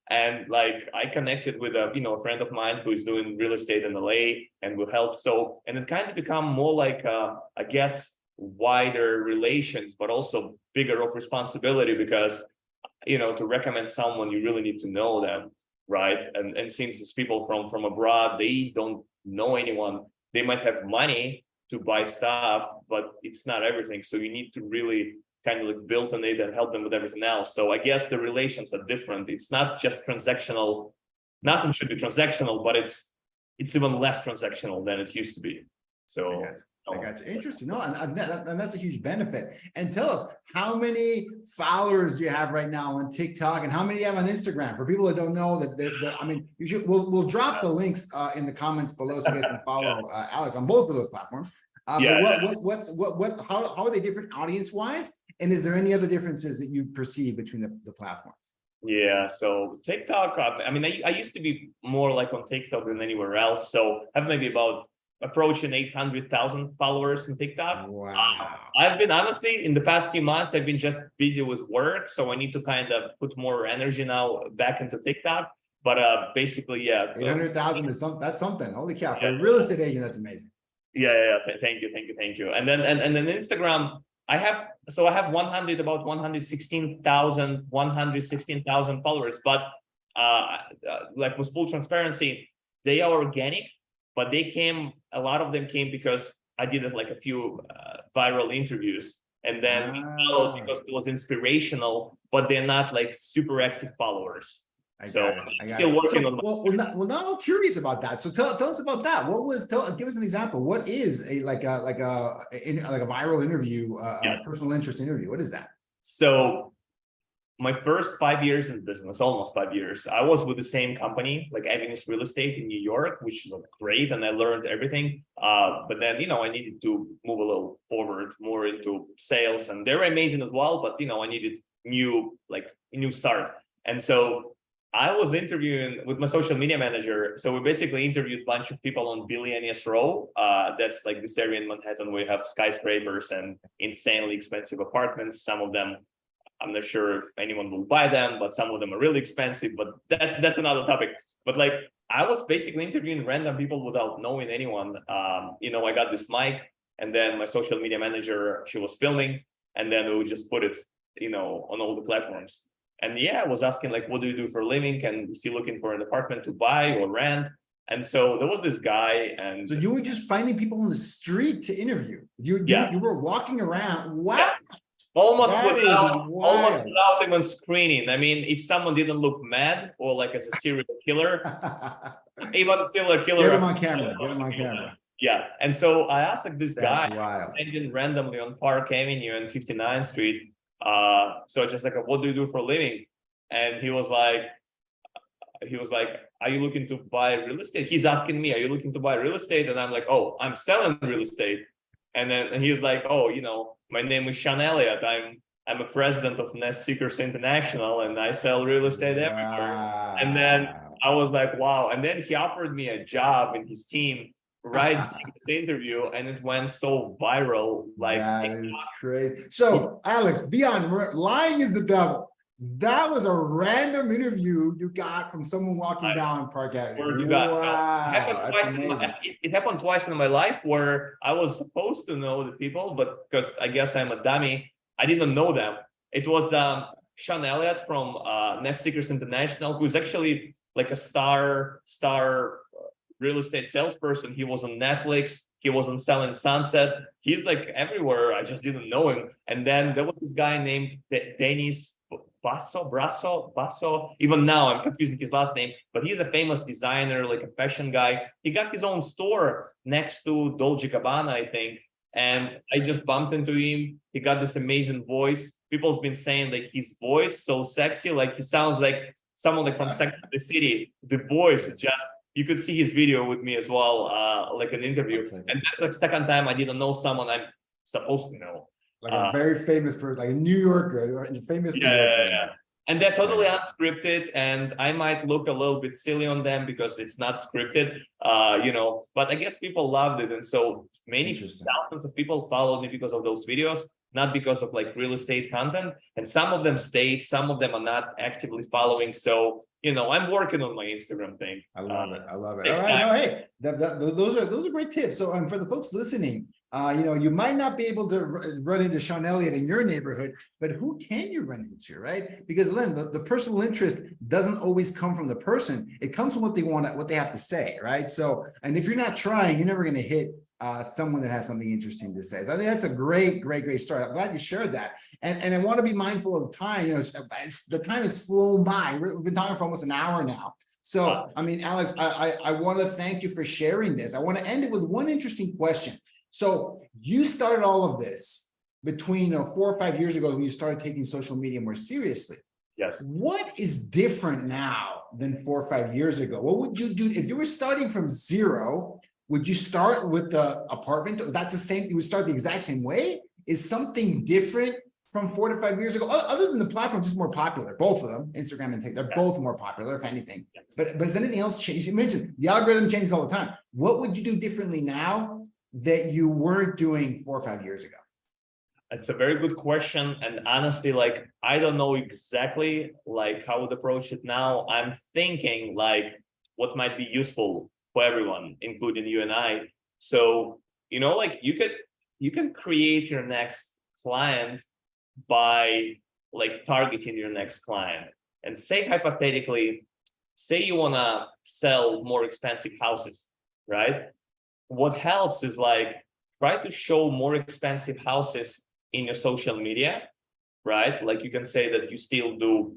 And like I connected with a friend of mine who's doing real estate in LA and will help. So, and it kind of become more like I guess wider relations, but also bigger of responsibility because to recommend someone, you really need to know them, right? And since it's people from abroad, they don't know anyone. They might have money to buy stuff, but it's not everything. So you need to really kind of like build on it and help them with everything else. So I guess the relations are different. It's not just transactional. Nothing should be transactional, but it's even less transactional than it used to be. So I got you. Interesting. No, and that's a huge benefit. And tell us, how many followers do you have right now on TikTok, and how many do you have on Instagram? For people that don't know, I mean, we'll drop the links in the comments below so you guys can follow Alex on both of those platforms. But how are they different audience wise? And is there any other differences that you perceive between the platforms? Yeah, so TikTok, I mean, I used to be more like on TikTok than anywhere else. So I have maybe about approaching 800,000 followers on TikTok. Wow. I've been honestly in the past few months, I've been just busy with work. So I need to kind of put more energy now back into TikTok. But basically, yeah. 800,000 is that's something. Holy cow. For a real estate agent, that's amazing. Yeah. Thank you. And then Instagram, I have about 116,000 followers, but like with full transparency, they are organic, but a lot of them came because I did like a few viral interviews, and then because it was inspirational, but they're not like super active followers. I got it. Working on well, now I'm curious about that. So tell us about that. Give us an example. What is a viral interview, a personal interest interview? What is that? So my first 5 years in business, almost 5 years, I was with the same company, like Avenues Real Estate in New York, which was great, and I learned everything. But then, I needed to move a little forward, more into sales, and they're amazing as well. But I needed new start, and so I was interviewing with my social media manager. So we basically interviewed a bunch of people on Billionaires Row. That's like this area in Manhattan where you have skyscrapers and insanely expensive apartments. Some of them, I'm not sure if anyone will buy them, but some of them are really expensive. But that's another topic. But like I was basically interviewing random people without knowing anyone. I got this mic, and then my social media manager, she was filming, and then we would just put it, on all the platforms. And I was asking like, what do you do for a living? And if you're looking for an apartment to buy or rent. And so there was this guy, and so you were just finding people on the street to interview. You were walking around. What? Yeah. Almost without even screening. I mean, if someone didn't look mad or like as a serial killer, even a serial killer. Get him on camera. Yeah. And so I asked like this That's guy standing randomly on Park Avenue and 59th Street. So just like, what do you do for a living? And he was like, are you looking to buy real estate? He's asking me, are you looking to buy real estate? And I'm like, oh, I'm selling real estate. And then he was like, oh, my name is Sean Elliott. I'm a president of Nest Seekers International, and I sell real estate everywhere. And then I was like, wow. And then he offered me a job in his team right in this interview, and it went so viral. Like, that is crazy. So Alex, beyond lying is the devil. That was a random interview you got from someone walking down Park Avenue. Wow, it happened twice in my life where I was supposed to know the people, but because I guess I'm a dummy, I didn't know them. It was Sean Elliott from Nest Seekers International, who's actually like a star real estate salesperson. He was on Netflix. He was on Selling Sunset. He's like everywhere. I just didn't know him. And then there was this guy named Denis Basso. Even now I'm confusing his last name, but he's a famous designer, like a fashion guy. He got his own store next to Dolce Gabbana, I think. And I just bumped into him. He got this amazing voice. People's been saying like his voice so sexy, like he sounds like someone like from Sex and the City. The voice is just, you could see his video with me as well, like an interview. That's like- And that's the second time I didn't know someone I'm supposed to know. Like a very famous person, like a New Yorker, a famous New Yorker. Yeah. And they're That's totally great. unscripted, and I might look a little bit silly on them because it's not scripted, but I guess people loved it. And so many Interesting. thousands of people followed me because of those videos, not because of like real estate content. And some of them stayed, some of them are not actively following. So, I'm working on my Instagram thing. I love it. I love it. All next right. time. No, hey, those are great tips. So, for the folks listening, you might not be able to run into Sean Elliott in your neighborhood, but who can you run into, right? Because Lynn, the personal interest doesn't always come from the person. It comes from what they have to say, right? So, and if you're not trying, you're never going to hit someone that has something interesting to say. So I think that's a great story. I'm glad you shared that. And I want to be mindful of the time. The time has flown by. We've been talking for almost an hour now. So, I mean, Alex, I want to thank you for sharing this. I want to end it with one interesting question. So you started all of this between 4 or 5 years ago when you started taking social media more seriously. Yes. What is different now than 4 or 5 years ago? What would you do if you were starting from zero? Would you start with the apartment? That's the same. You would start the exact same way. Is something different from 4 to 5 years ago? Other than the platform, just more popular. Both of them, Instagram and TikTok, they're both more popular, if anything. But has anything else changed? You mentioned the algorithm changes all the time. What would you do differently now that you weren't doing 4 or 5 years ago? It's a very good question. And honestly, like, I don't know exactly like how I would approach it now. I'm thinking like what might be useful for everyone, including you and I. So, like you can create your next client by like targeting your next client. And say hypothetically, say you want to sell more expensive houses, right? What helps is like try to show more expensive houses in your social media, right? Like you can say that you still do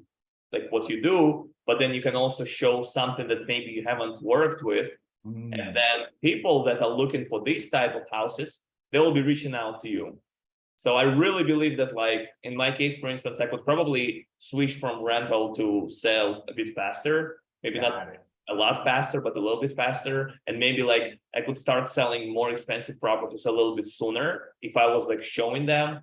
like what you do, but then you can also show something that maybe you haven't worked with. And then people that are looking for these type of houses, they will be reaching out to you. So I really believe that, like in my case, for instance, I could probably switch from rental to sales a bit faster, maybe not a lot faster, but a little bit faster. And maybe like I could start selling more expensive properties a little bit sooner if I was like showing them.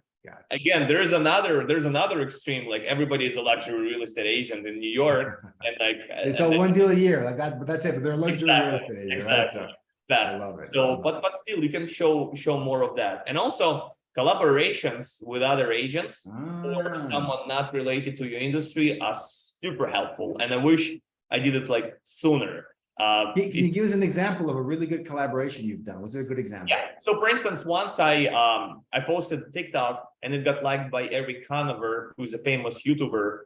Again, there's another extreme. Like everybody is a luxury real estate agent in New York, and like they sell one deal a year, like that, but that's it. But they're luxury real estate agent, exactly. right? So Fast. I love it. So, but still, you can show more of that, and also collaborations with other agents or someone not related to your industry are super helpful. And I wish I did it like sooner. Can you give us an example of a really good collaboration you've done? What's a good example? Yeah. So for instance, once I posted TikTok and it got liked by Eric Conover, who's a famous YouTuber.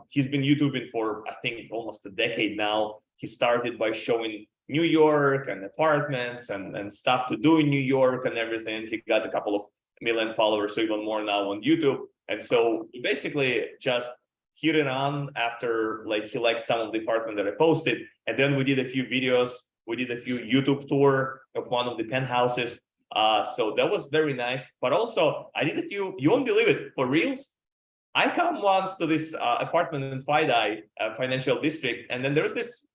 He's been YouTubing for I think almost a decade now. He started by showing New York and apartments and stuff to do in New York and everything. He got a couple of million followers, so even more now on YouTube. And so he basically just hit it on after like he liked some of the apartment that I posted. And then we did a few videos. We did a few YouTube tour of one of the penthouses. So that was very nice. But also I did a few, you won't believe it, for reals. I come once to this apartment in FiDi, financial district. And then there's this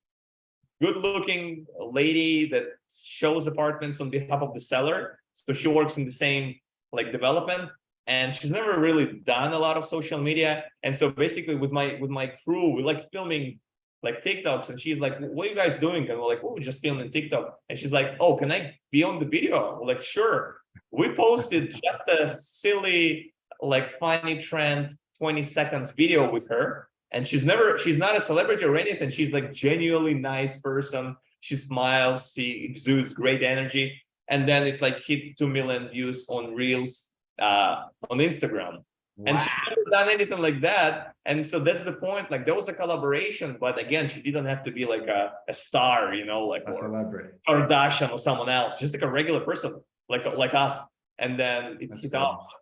good looking lady that shows apartments on behalf of the seller. So she works in the same like development. And she's never really done a lot of social media. And so basically with my crew, we like filming like TikToks, and she's like, what are you guys doing? And we're like, oh, we're just filming TikTok. And she's like, oh, can I be on the video? We're like, sure. We posted just a silly, like funny trend, 20 seconds video with her. And she's not a celebrity or anything. She's like genuinely nice person. She smiles, she exudes great energy. And then it like hit 2 million views on Reels. On Instagram. Wow. And she's never done anything like that. And so that's the point. Like there was a collaboration, but again, she didn't have to be like a star, like a celebrity, Kardashian or someone else, just like a regular person, like us. And then it's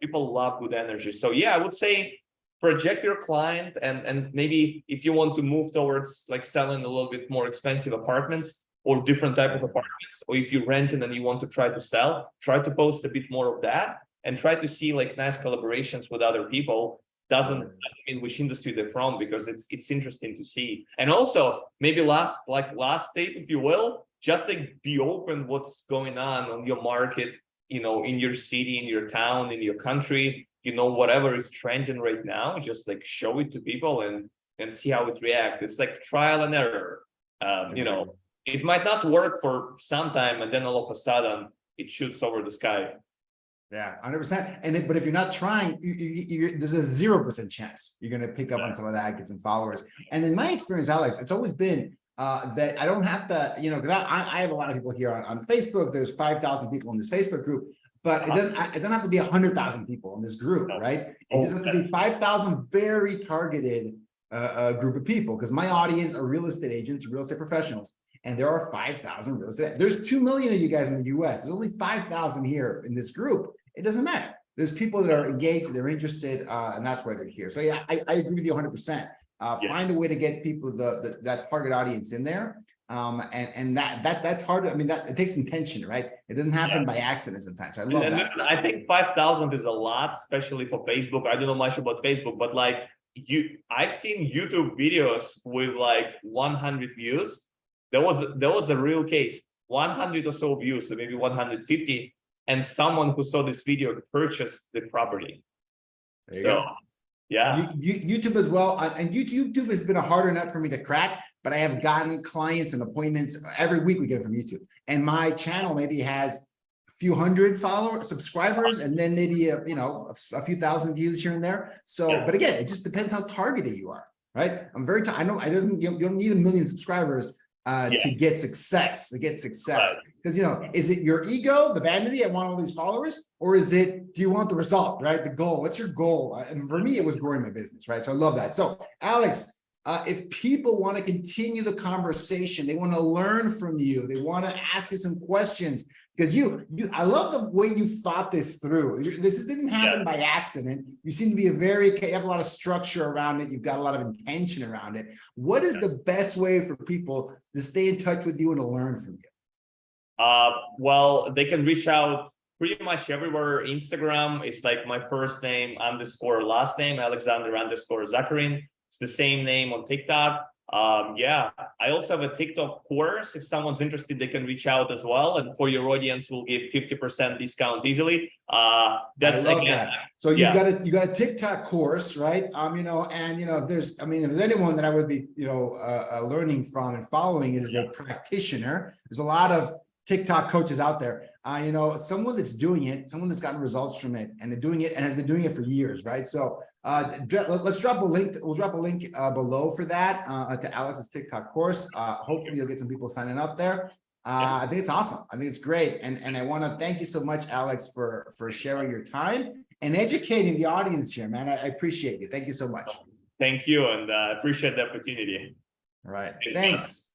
people love good energy. So yeah, I would say project your client, and maybe if you want to move towards like selling a little bit more expensive apartments or different type of apartments, or if you're renting and you want to try to sell, try to post a bit more of that. And try to see like nice collaborations with other people. doesn't mean which industry they're from, because it's interesting to see. And also maybe last tip, if you will, just like be open what's going on your market, you know, in your city, in your town, in your country, you know, whatever is trending right now, just like show it to people and see how it reacts. It's like trial and error. You know, it might not work for some time, and then all of a sudden it shoots over the sky. Yeah, 100%. But if you're not trying, there's a 0% chance you're going to pick up on some of the advocates and followers. And in my experience, Alex, it's always been that I don't have to, you know, because I have a lot of people here on Facebook. There's 5,000 people in this Facebook group, but it doesn't have to be 100,000 people in this group, right? It just has to be 5,000 very targeted group of people, because my audience are real estate agents, real estate professionals. And there are 5,000 real estate. There's 2 million of you guys in the US. There's only 5,000 here in this group. It doesn't matter. There's people that are engaged, they're interested, and that's why they're here. So yeah, I agree with you 100%. Find a way to get people that target audience in there. And that's hard. I mean, it takes intention, right? It doesn't happen by accident sometimes. So I love that. I think 5,000 is a lot, especially for Facebook. I don't know much about Facebook, but like I've seen YouTube videos with like 100 views. There was a real case, 100 or so views, so maybe 150, and someone who saw this video purchased the property. So, yeah. YouTube as well, and YouTube has been a harder nut for me to crack, but I have gotten clients and appointments every week. We get it from YouTube, and my channel maybe has a few hundred subscribers, and then maybe a few thousand views here and there. So, but again, it just depends how targeted you are, right? I know you don't need 1 million subscribers to get success, because is it your ego, the vanity, I want all these followers, or is it, do you want the result, right? The goal, what's your goal? And for me, it was growing my business, right? So I love that. So Alex, if people want to continue the conversation, they want to learn from you, they want to ask you some questions, because I love the way you thought this through. This didn't happen by accident. You seem to be you have a lot of structure around it. You've got a lot of intention around it. What is the best way for people to stay in touch with you and to learn from you? Well, they can reach out pretty much everywhere. Instagram is like my first name _ last name, Alexander _ Zakharin. It's the same name on TikTok. I also have a TikTok course. If someone's interested, they can reach out as well. And for your audience, we'll give 50% discount easily. That's that. So you got a TikTok course, right? If there's anyone that I would be, learning from and following, it is a practitioner. There's a lot of TikTok coaches out there. Someone that's doing it, someone that's gotten results from it, and they're doing it and has been doing it for years, right? So let's drop a link. We'll drop a link below for that to Alex's TikTok course. Hopefully you'll get some people signing up there. I think it's awesome. I think it's great. And I want to thank you so much, Alex, for sharing your time and educating the audience here, man. I appreciate you. Thank you so much. Thank you. And I appreciate the opportunity. All right. Thanks.